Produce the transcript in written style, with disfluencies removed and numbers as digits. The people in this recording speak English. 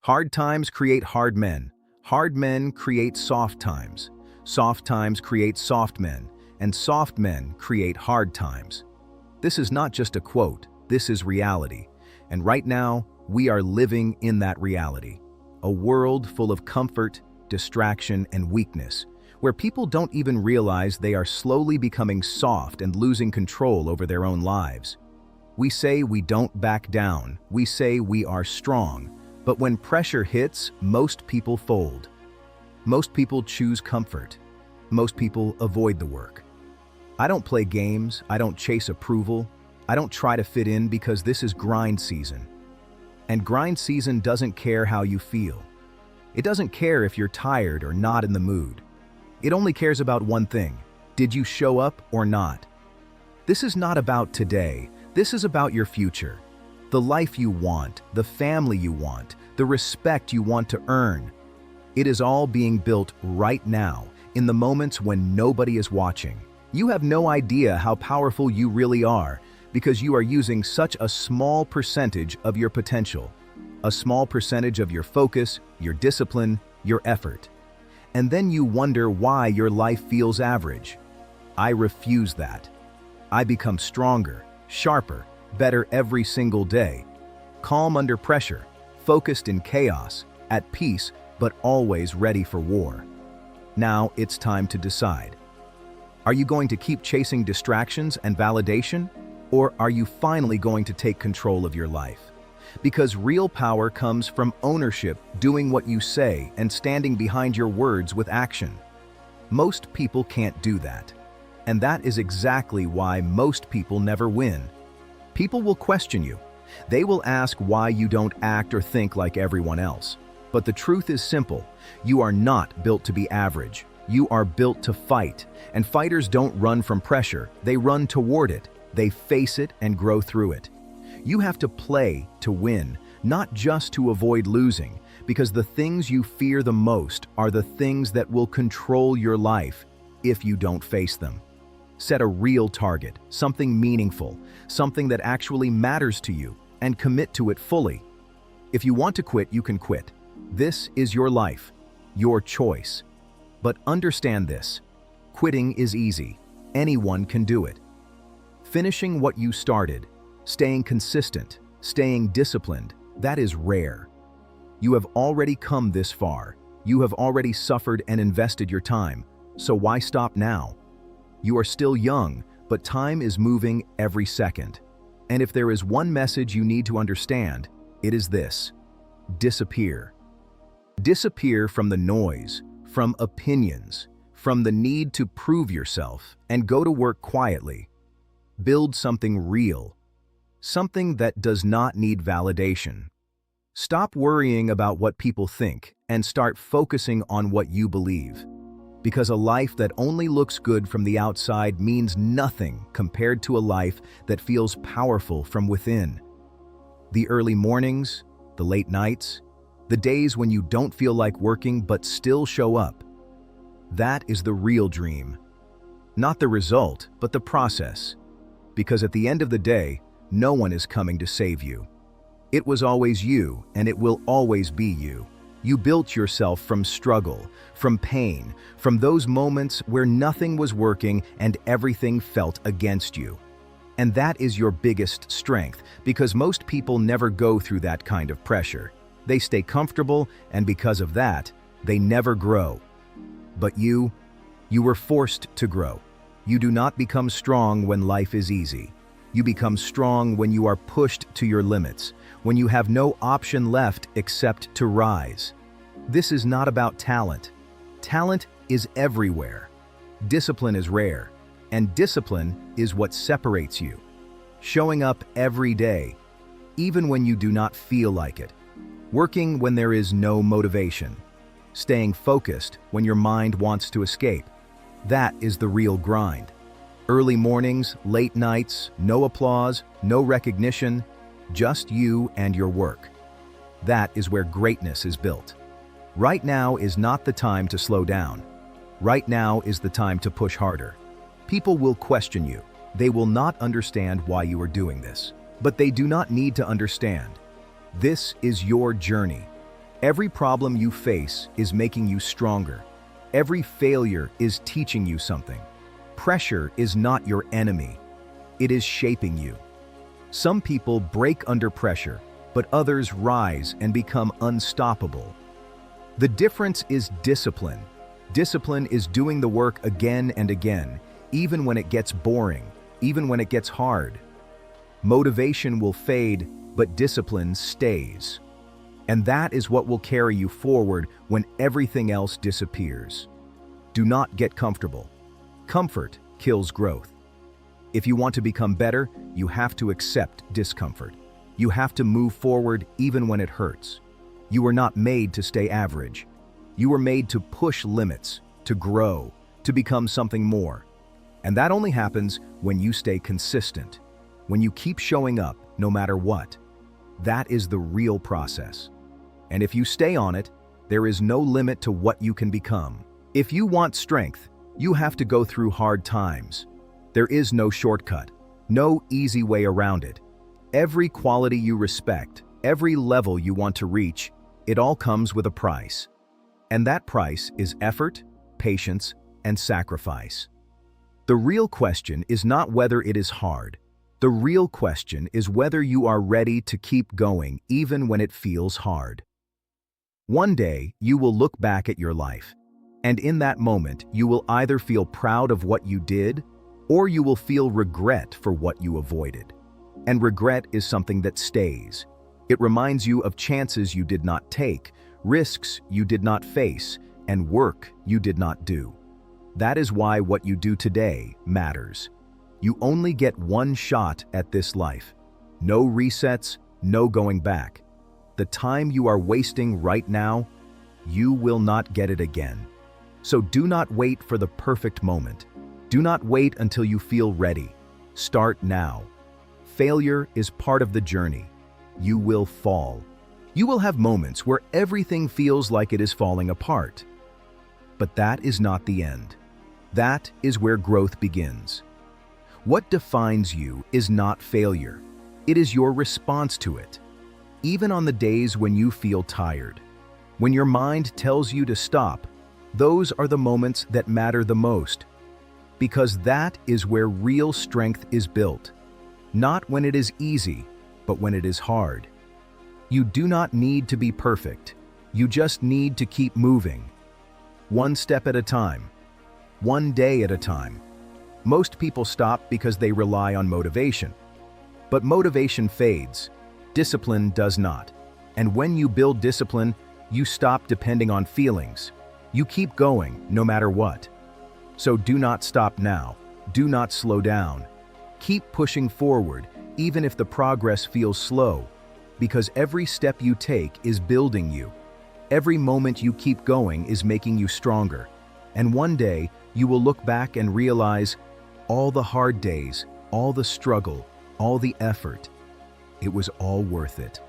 Hard times create hard men. Hard men create soft times. Soft times create soft men. And soft men create hard times. This is not just a quote, this is reality. And right now, we are living in that reality. A world full of comfort, distraction, and weakness, where people don't even realize they are slowly becoming soft and losing control over their own lives. We say we don't back down. We say we are strong. But when pressure hits, most people fold. Most people choose comfort. Most people avoid the work. I don't play games. I don't chase approval. I don't try to fit in because this is grind season. And grind season doesn't care how you feel. It doesn't care if you're tired or not in the mood. It only cares about one thing. Did you show up or not? This is not about today. This is about your future. The life you want, the family you want, the respect you want to earn. It is all being built right now, in the moments when nobody is watching. You have no idea how powerful you really are because you are using such a small percentage of your potential, a small percentage of your focus, your discipline, your effort. And then you wonder why your life feels average. I refuse that. I become stronger, sharper, better every single day, calm under pressure, focused in chaos, at peace, but always ready for war. Now it's time to decide. Are you going to keep chasing distractions and validation, or are you finally going to take control of your life? Because real power comes from ownership, doing what you say, and standing behind your words with action. Most people can't do that. And that is exactly why most people never win. People will question you. They will ask why you don't act or think like everyone else. But the truth is simple. You are not built to be average. You are built to fight. And fighters don't run from pressure. They run toward it. They face it and grow through it. You have to play to win, not just to avoid losing, because the things you fear the most are the things that will control your life if you don't face them. Set a real target, something meaningful, something that actually matters to you, and commit to it fully. If you want to quit, you can quit. This is your life, your choice. But understand this, quitting is easy. Anyone can do it. Finishing what you started, staying consistent, staying disciplined, that is rare. You have already come this far. You have already suffered and invested your time. So why stop now? You are still young, but time is moving every second. And if there is one message you need to understand, it is this: disappear. Disappear from the noise, from opinions, from the need to prove yourself, and go to work quietly. Build something real, something that does not need validation. Stop worrying about what people think and start focusing on what you believe. Because a life that only looks good from the outside means nothing compared to a life that feels powerful from within. The early mornings, the late nights, the days when you don't feel like working but still show up. That is the real dream. Not the result, but the process. Because at the end of the day, no one is coming to save you. It was always you, and it will always be you. You built yourself from struggle, from pain, from those moments where nothing was working and everything felt against you. And that is your biggest strength, because most people never go through that kind of pressure. They stay comfortable, and because of that, they never grow. But you were forced to grow. You do not become strong when life is easy. You become strong when you are pushed to your limits, when you have no option left except to rise. This is not about talent. Talent is everywhere. Discipline is rare, and discipline is what separates you. Showing up every day, even when you do not feel like it. Working when there is no motivation. Staying focused when your mind wants to escape. That is the real grind. Early mornings, late nights, no applause, no recognition, just you and your work. That is where greatness is built. Right now is not the time to slow down. Right now is the time to push harder. People will question you. They will not understand why you are doing this. But they do not need to understand. This is your journey. Every problem you face is making you stronger. Every failure is teaching you something. Pressure is not your enemy. It is shaping you. Some people break under pressure, but others rise and become unstoppable. The difference is discipline. Discipline is doing the work again and again, even when it gets boring, even when it gets hard. Motivation will fade, but discipline stays. And that is what will carry you forward when everything else disappears. Do not get comfortable. Comfort kills growth. If you want to become better, you have to accept discomfort. You have to move forward even when it hurts. You were not made to stay average. You were made to push limits, to grow, to become something more. And that only happens when you stay consistent, when you keep showing up no matter what. That is the real process. And if you stay on it, there is no limit to what you can become. If you want strength, you have to go through hard times. There is no shortcut, no easy way around it. Every quality you respect, every level you want to reach, it all comes with a price. And that price is effort, patience, and sacrifice. The real question is not whether it is hard. The real question is whether you are ready to keep going even when it feels hard. One day, you will look back at your life, and in that moment, you will either feel proud of what you did, or you will feel regret for what you avoided. And regret is something that stays. It reminds you of chances you did not take, risks you did not face, and work you did not do. That is why what you do today matters. You only get one shot at this life. No resets, no going back. The time you are wasting right now, you will not get it again. So do not wait for the perfect moment. Do not wait until you feel ready. Start now. Failure is part of the journey. You will fall. You will have moments where everything feels like it is falling apart. But that is not the end. That is where growth begins. What defines you is not failure. It is your response to it. Even on the days when you feel tired, when your mind tells you to stop, those are the moments that matter the most. Because that is where real strength is built. Not when it is easy, but when it is hard. You do not need to be perfect. You just need to keep moving. One step at a time. One day at a time. Most people stop because they rely on motivation. But motivation fades. Discipline does not. And when you build discipline, you stop depending on feelings. You keep going no matter what. So do not stop now. Do not slow down. Keep pushing forward, even if the progress feels slow, because every step you take is building you. Every moment you keep going is making you stronger. And one day, you will look back and realize all the hard days, all the struggle, all the effort, it was all worth it.